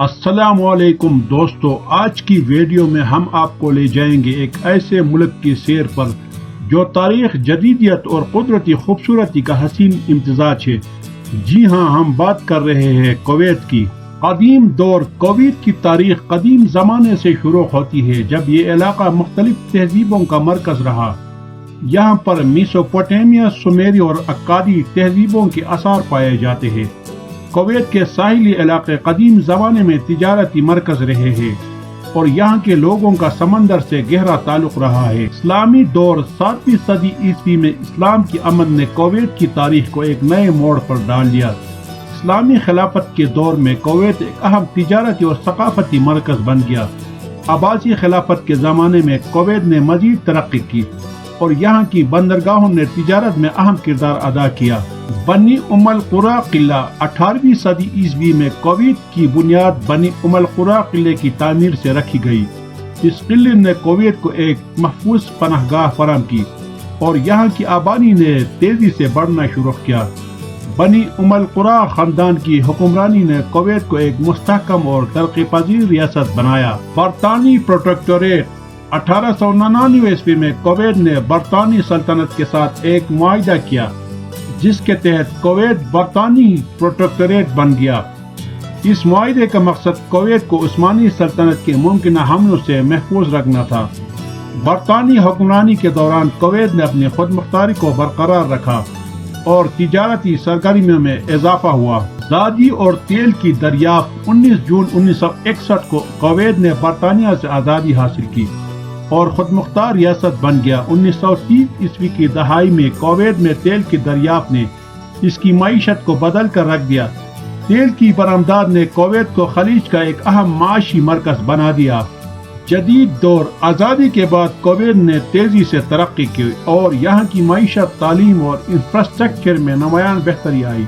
السلام علیکم دوستو، آج کی ویڈیو میں ہم آپ کو لے جائیں گے ایک ایسے ملک کی سیر پر جو تاریخ، جدیدیت اور قدرتی خوبصورتی کا حسین امتزاج ہے۔ جی ہاں، ہم بات کر رہے ہیں کویت کی۔ قدیم دور کویت کی تاریخ قدیم زمانے سے شروع ہوتی ہے، جب یہ علاقہ مختلف تہذیبوں کا مرکز رہا۔ یہاں پر میسوپوٹیمیا، سومیری اور اکادی تہذیبوں کے آثار پائے جاتے ہیں۔ کویت کے ساحلی علاقے قدیم زمانے میں تجارتی مرکز رہے ہیں اور یہاں کے لوگوں کا سمندر سے گہرا تعلق رہا ہے۔ اسلامی دور 7ویں صدی عیسوی میں اسلام کی آمد نے کویت کی تاریخ کو ایک نئے موڑ پر ڈال دیا۔ اسلامی خلافت کے دور میں کویت ایک اہم تجارتی اور ثقافتی مرکز بن گیا۔ عباسی خلافت کے زمانے میں کویت نے مزید ترقی کی اور یہاں کی بندرگاہوں نے تجارت میں اہم کردار ادا کیا۔ بنی القریٰ قلعہ 18ویں صدی عیسوی میں کویت کی بنیاد بنی القریٰ قلعے کی تعمیر سے رکھی گئی۔ اس قلعے نے کویت کو ایک محفوظ پناہ گاہ فراہم کی اور یہاں کی آبادی نے تیزی سے بڑھنا شروع کیا۔ بنی القریٰ خاندان کی حکمرانی نے کویت کو ایک مستحکم اور ترقی پذیر ریاست بنایا۔ برطانوی پروٹیکٹوریٹ 1899 عیسوی میں کویت نے برطانوی سلطنت کے ساتھ ایک معاہدہ کیا، جس کے تحت کویت برطانوی پروٹیکٹوریٹ بن گیا۔ اس معاہدے کا مقصد کویت کو عثمانی سلطنت کے ممکنہ حملوں سے محفوظ رکھنا تھا۔ برطانوی حکمرانی کے دوران کویت نے اپنی خود مختاری کو برقرار رکھا اور تجارتی سرگرمیوں میں اضافہ ہوا۔ زادی اور تیل کی دریافت 19 جون 1961 کو کویت نے برطانیہ سے آزادی حاصل کی اور خود مختار ریاست بن گیا۔ 1930 عیسوی کی دہائی میں کویت میں تیل کی دریافت نے اس کی معیشت کو بدل کر رکھ دیا۔ تیل کی برآمدات نے کویت کو خلیج کا ایک اہم معاشی مرکز بنا دیا۔ جدید دور آزادی کے بعد کویت نے تیزی سے ترقی کی اور یہاں کی معیشت، تعلیم اور انفراسٹرکچر میں نمایاں بہتری آئی۔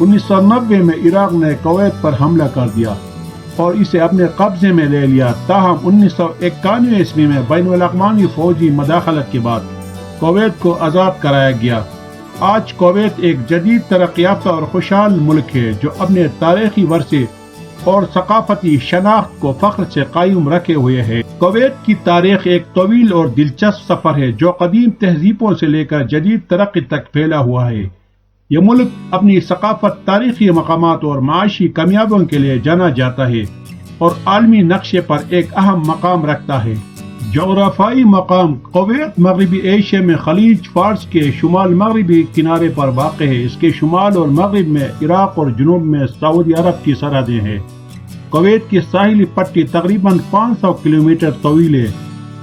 1990 میں عراق نے کویت پر حملہ کر دیا اور اسے اپنے قبضے میں لے لیا، تاہم 1991 عیسوی میں بین الاقوامی فوجی مداخلت کے بعد کویت کو آزاد کرایا گیا۔ آج کویت ایک جدید، ترقی یافتہ اور خوشحال ملک ہے جو اپنے تاریخی ورثے اور ثقافتی شناخت کو فخر سے قائم رکھے ہوئے ہے۔ کویت کی تاریخ ایک طویل اور دلچسپ سفر ہے جو قدیم تہذیبوں سے لے کر جدید ترقی تک پھیلا ہوا ہے۔ یہ ملک اپنی ثقافت، تاریخی مقامات اور معاشی کامیابیوں کے لیے جانا جاتا ہے اور عالمی نقشے پر ایک اہم مقام رکھتا ہے۔ جغرافیائی مقام: کویت مغربی ایشیا میں خلیج فارس کے شمال مغربی کنارے پر واقع ہے۔ اس کے شمال اور مغرب میں عراق اور جنوب میں سعودی عرب کی سرحدیں ہیں۔ کویت کی ساحلی پٹی تقریباً 500 کلومیٹر طویل ہے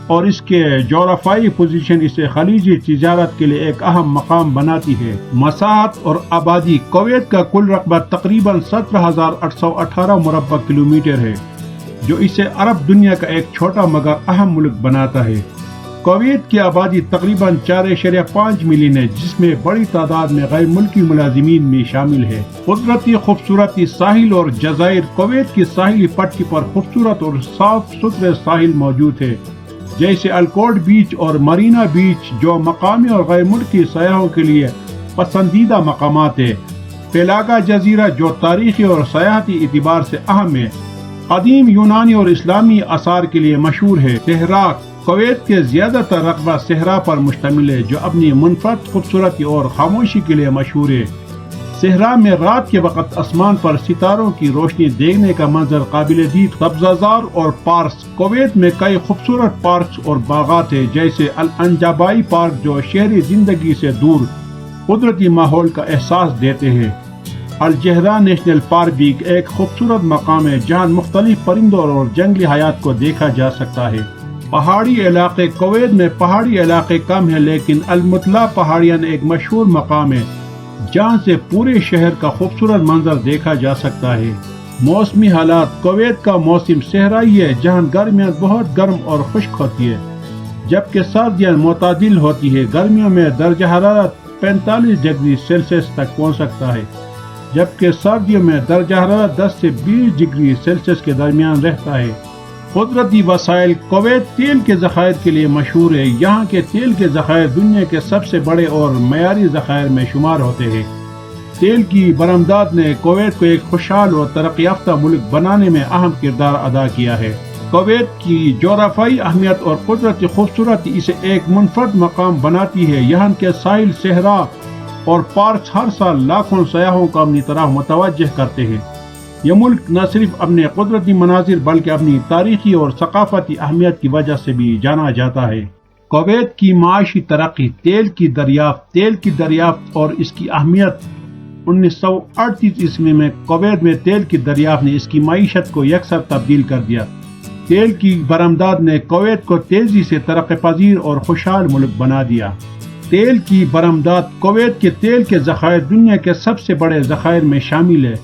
اور اس کے جغرافیائی پوزیشن اسے خلیجی تجارت کے لیے ایک اہم مقام بناتی ہے۔ مساحت اور آبادی: کویت کا کل رقبہ تقریباً 17,818 مربع کلومیٹر ہے، جو اسے عرب دنیا کا ایک چھوٹا مگر اہم ملک بناتا ہے۔ کویت کی آبادی تقریباً 4.5 ملین ہے، جس میں بڑی تعداد میں غیر ملکی ملازمین بھی شامل ہے۔ قدرتی خوبصورتی: ساحل اور جزائر: کویت کی ساحلی پٹی پر خوبصورت اور صاف ستھرے ساحل موجود ہے، جیسے الکوٹ بیچ اور مرینا بیچ، جو مقامی اور غیر ملکی سیاحوں کے لیے پسندیدہ مقامات ہیں۔ پیلاگا جزیرہ، جو تاریخی اور سیاحتی اعتبار سے اہم ہے، قدیم یونانی اور اسلامی آثار کے لیے مشہور ہے۔ صحرا: کویت کے زیادہ تر رقبہ صحرا پر مشتمل ہے، جو اپنی منفرد خوبصورتی اور خاموشی کے لیے مشہور ہے۔ صحرا میں رات کے وقت آسمان پر ستاروں کی روشنی دیکھنے کا منظر قابل دید۔ سبزہ زار اور پارکس: کویت میں کئی خوبصورت پارکس اور باغات ہیں، جیسے الانجبائی پارک، جو شہری زندگی سے دور قدرتی ماحول کا احساس دیتے ہیں۔ الجہراء نیشنل پارک بھی ایک خوبصورت مقام ہے جہاں مختلف پرندوں اور جنگلی حیات کو دیکھا جا سکتا ہے۔ پہاڑی علاقے: کویت میں پہاڑی علاقے کم ہیں، لیکن المطلع پہاڑیاں ایک مشہور مقام ہے جہاں سے پورے شہر کا خوبصورت منظر دیکھا جا سکتا ہے۔ موسمی حالات: کویت کا موسم صحرائی ہے، جہاں گرمیاں بہت گرم اور خشک ہوتی ہے، جبکہ سردیاں معتدل ہوتی ہے۔ گرمیوں میں درجہ حرارت 45 ڈگری سیلسیس تک پہنچ سکتا ہے، جبکہ سردیوں میں درجہ حرارت 10 سے 20 ڈگری سیلسیس کے درمیان رہتا ہے۔ قدرتی وسائل: کویت تیل کے ذخائر کے لیے مشہور ہے۔ یہاں کے تیل کے ذخائر دنیا کے سب سے بڑے اور معیاری ذخائر میں شمار ہوتے ہیں۔ تیل کی برآمدات نے کویت کو ایک خوشحال اور ترقی یافتہ ملک بنانے میں اہم کردار ادا کیا ہے۔ کویت کی جغرافیائی اہمیت اور قدرتی خوبصورتی اسے ایک منفرد مقام بناتی ہے۔ یہاں کے ساحل، صحرا اور پارکس ہر سال لاکھوں سیاحوں کو اپنی طرف متوجہ کرتے ہیں۔ یہ ملک نہ صرف اپنے قدرتی مناظر بلکہ اپنی تاریخی اور ثقافتی اہمیت کی وجہ سے بھی جانا جاتا ہے۔ کویت کی معاشی ترقی، تیل کی دریافت اور اس کی اہمیت۔ 1938 عیسوی میں کویت میں تیل کی دریافت نے اس کی معیشت کو یکسر تبدیل کر دیا۔ تیل کی برآمدات نے کویت کو تیزی سے ترقی پذیر اور خوشحال ملک بنا دیا۔ تیل کی برآمدات کویت کے تیل کے ذخائر دنیا کے سب سے بڑے ذخائر میں شامل ہے۔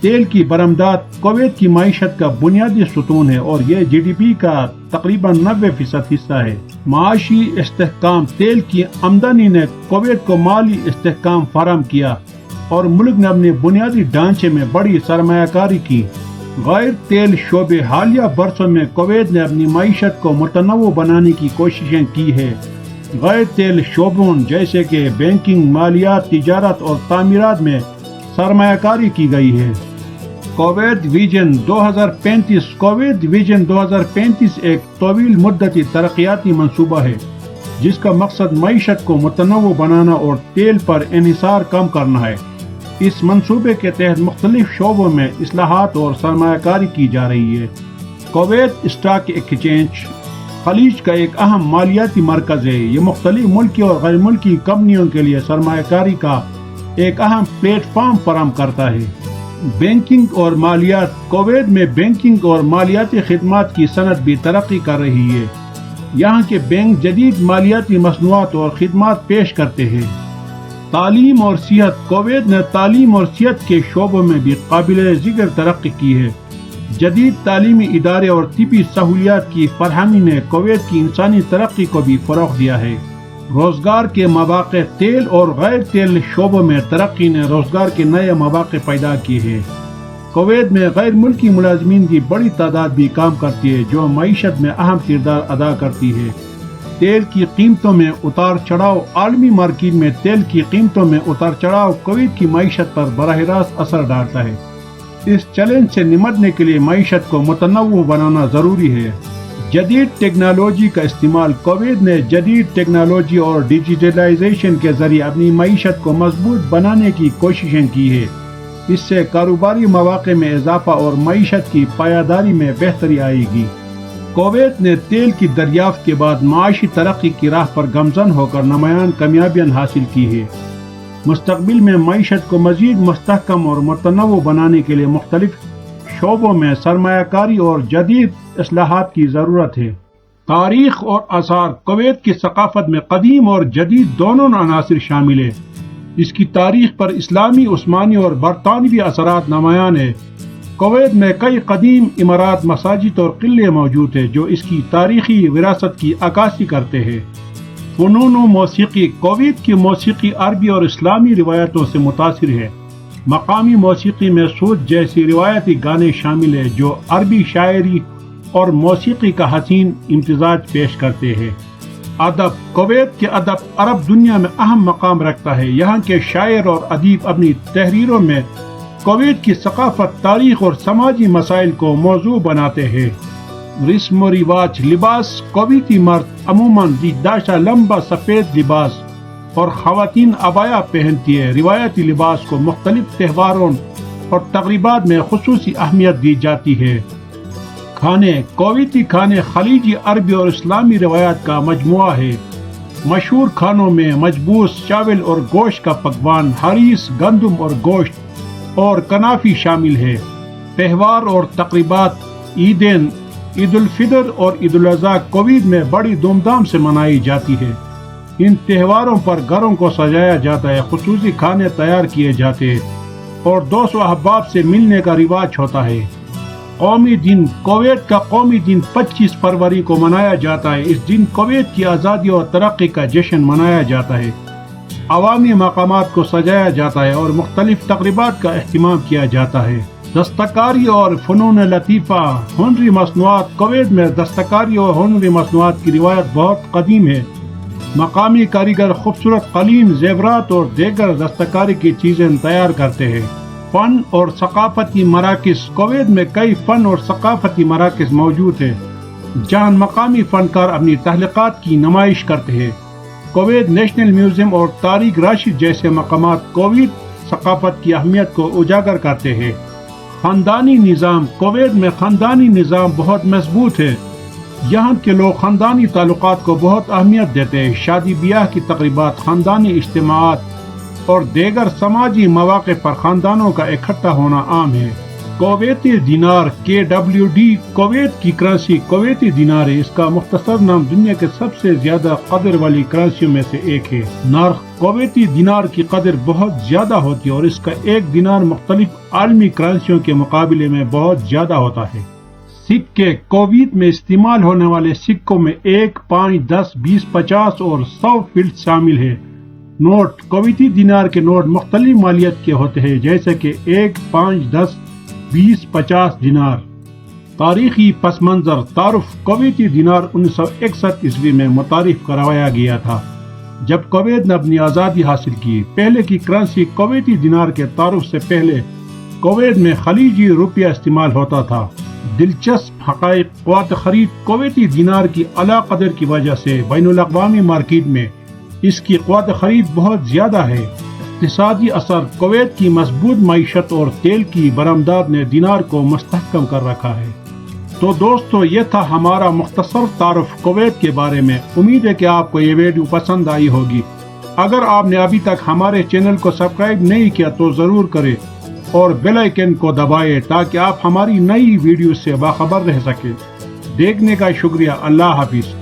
تیل کی برآمدات کویت کی معیشت کا بنیادی ستون ہے اور یہ جی ڈی پی کا تقریباً 90% حصہ ہے۔ معاشی استحکام، تیل کی آمدنی نے کویت کو مالی استحکام فراہم کیا اور ملک نے اپنے بنیادی ڈھانچے میں بڑی سرمایہ کاری کی۔ غیر تیل شعبے، حالیہ برسوں میں کویت نے اپنی معیشت کو متنوع بنانے کی کوششیں کی ہے۔ غیر تیل شعبوں جیسے کہ بینکنگ، مالیات، تجارت اور تعمیرات میں سرمایہ کاری کی گئی ہے۔ کویت ویژن 2035 ایک طویل مدتی ترقیاتی منصوبہ ہے جس کا مقصد معیشت کو متنوع بنانا اور تیل پر انحصار کم کرنا ہے۔ اس منصوبے کے تحت مختلف شعبوں میں اصلاحات اور سرمایہ کاری کی جا رہی ہے۔ کویت اسٹاک ایکسچینج خلیج کا ایک اہم مالیاتی مرکز ہے۔ یہ مختلف ملکی اور غیر ملکی کمپنیوں کے لیے سرمایہ کاری کا ایک اہم پلیٹ فارم فراہم کرتا ہے۔ بینکنگ اور مالیات، کویت میں بینکنگ اور مالیاتی خدمات کی صنعت بھی ترقی کر رہی ہے۔ یہاں کے بینک جدید مالیاتی مصنوعات اور خدمات پیش کرتے ہیں۔ تعلیم اور صحت، کویت نے تعلیم اور صحت کے شعبوں میں بھی قابل ذکر ترقی کی ہے۔ جدید تعلیمی ادارے اور طبی سہولیات کی فراہمی نے کویت کی انسانی ترقی کو بھی فروغ دیا ہے۔ روزگار کے مواقع، تیل اور غیر تیل شعبوں میں ترقی نے روزگار کے نئے مواقع پیدا کیے ہیں۔ کویت میں غیر ملکی ملازمین کی بڑی تعداد بھی کام کرتی ہے جو معیشت میں اہم کردار ادا کرتی ہے۔ تیل کی قیمتوں میں اتار چڑھاؤ، عالمی مارکیٹ میں تیل کی قیمتوں میں اتار چڑھاؤ کویت کی معیشت پر براہ راست اثر ڈالتا ہے۔ اس چیلنج سے نمٹنے کے لیے معیشت کو متنوع بنانا ضروری ہے۔ جدید ٹیکنالوجی کا استعمال، کویت نے جدید ٹیکنالوجی اور ڈیجیٹلائزیشن کے ذریعے اپنی معیشت کو مضبوط بنانے کی کوششیں کی ہے۔ اس سے کاروباری مواقع میں اضافہ اور معیشت کی پائیداری میں بہتری آئے گی۔ کویت نے تیل کی دریافت کے بعد معاشی ترقی کی راہ پر گامزن ہو کر نمایاں کامیابیاں حاصل کی ہے۔ مستقبل میں معیشت کو مزید مستحکم اور متنوع بنانے کے لیے مختلف شعبوں میں سرمایہ کاری اور جدید اصلاحات کی ضرورت ہے۔ تاریخ اور آثار، کویت کی ثقافت میں قدیم اور جدید دونوں عناصر شامل ہیں۔ اس کی تاریخ پر اسلامی، عثمانی اور برطانوی اثرات نمایاں ہیں۔ کویت میں کئی قدیم عمارات، مساجد اور قلعے موجود ہیں جو اس کی تاریخی وراثت کی عکاسی کرتے ہیں۔ فنون و موسیقی، کویت کی موسیقی عربی اور اسلامی روایتوں سے متاثر ہے۔ مقامی موسیقی میں سود جیسی روایتی گانے شامل ہیں جو عربی شاعری اور موسیقی کا حسین امتزاج پیش کرتے ہیں۔ ادب، کویت کے ادب عرب دنیا میں اہم مقام رکھتا ہے۔ یہاں کے شاعر اور ادیب اپنی تحریروں میں کویت کی ثقافت، تاریخ اور سماجی مسائل کو موضوع بناتے ہیں۔ رسم و رواج، لباس، کویتی مرد عموماً دیداشا لمبا سفید لباس اور خواتین عبایا پہنتی ہے۔ روایتی لباس کو مختلف تہواروں اور تقریبات میں خصوصی اہمیت دی جاتی ہے۔ کھانے، کویتی کھانے خلیجی، عربی اور اسلامی روایات کا مجموعہ ہے۔ مشہور کھانوں میں مجبوس، چاول اور گوشت کا پکوان، حریص، گندم اور گوشت اور کنافی شامل ہے۔ تہوار اور تقریبات، عیدین، عید الفطر اور عید الاضحیٰ کویت میں بڑی دھوم دھام سے منائی جاتی ہے۔ ان تہواروں پر گھروں کو سجایا جاتا ہے، خصوصی کھانے تیار کیے جاتے ہیں اور دوست و احباب سے ملنے کا رواج ہوتا ہے۔ قومی دن، کویت کا قومی دن 25 فروری کو منایا جاتا ہے۔ اس دن کویت کی آزادی اور ترقی کا جشن منایا جاتا ہے۔ عوامی مقامات کو سجایا جاتا ہے اور مختلف تقریبات کا اہتمام کیا جاتا ہے۔ دستکاری اور فنون لطیفہ، ہنری مصنوعات، کویت میں دستکاری اور ہنری مصنوعات کی روایت بہت قدیم ہے۔ مقامی کاریگر خوبصورت قلیم، زیورات اور دیگر دستکاری کی چیزیں تیار کرتے ہیں۔ فن اور ثقافتی مراکز۔ کویت میں کئی فن اور ثقافتی مراکز موجود ہیں جہاں مقامی فنکار اپنی تخلیقات کی نمائش کرتے ہیں۔ کویت نیشنل میوزیم اور تاریخ راشد جیسے مقامات کویت ثقافت کی اہمیت کو اجاگر کرتے ہیں۔ خاندانی نظام۔ کویت میں خاندانی نظام بہت مضبوط ہے۔ یہاں کے لوگ خاندانی تعلقات کو بہت اہمیت دیتے ہیں۔ شادی بیاہ کی تقریبات، خاندانی اجتماعات اور دیگر سماجی مواقع پر خاندانوں کا اکٹھا ہونا عام ہے۔ کویتی دینار KWD کویت کی کرنسی کویتی دینار ہے۔ اس کا مختصر نام دنیا کے سب سے زیادہ قدر والی کرنسیوں میں سے ایک ہے۔ نرخ۔ کویتی دینار کی قدر بہت زیادہ ہوتی ہے اور اس کا ایک دینار مختلف عالمی کرنسیوں کے مقابلے میں بہت زیادہ ہوتا ہے۔ سکے۔ کویت میں استعمال ہونے والے سکوں میں 1، 5، 10، 20، 50 اور 100 فلز شامل ہے۔ نوٹ۔ کویتی دینار کے نوٹ مختلف مالیت کے ہوتے ہیں جیسے کہ 1، 5، 10، 20، 50 دینار۔ تاریخی پس منظر۔ تعارف۔ کویتی دینار 1961 عیسوی میں متعارف کروایا گیا تھا جب کویت نے اپنی آزادی حاصل کی۔ پہلے کی کرنسی کویتی دینار کے تعارف سے پہلے کویت میں خلیجی روپیہ استعمال ہوتا تھا۔ دلچسپ حقائق۔ قوت خرید۔ کویتی دینار کی اعلیٰ قدر کی وجہ سے بین الاقوامی مارکیٹ میں اس کی قوت خرید بہت زیادہ ہے۔ اقتصادی اثر۔ کویت کی مضبوط معیشت اور تیل کی برآمدات نے دینار کو مستحکم کر رکھا ہے۔ تو دوستو، یہ تھا ہمارا مختصر تعارف کویت کے بارے میں۔ امید ہے کہ آپ کو یہ ویڈیو پسند آئی ہوگی۔ اگر آپ نے ابھی تک ہمارے چینل کو سبسکرائب نہیں کیا تو ضرور کریں اور بیل آئیکن کو دبائیں تاکہ آپ ہماری نئی ویڈیو سے باخبر رہ سکیں۔ دیکھنے کا شکریہ۔ اللہ حافظ۔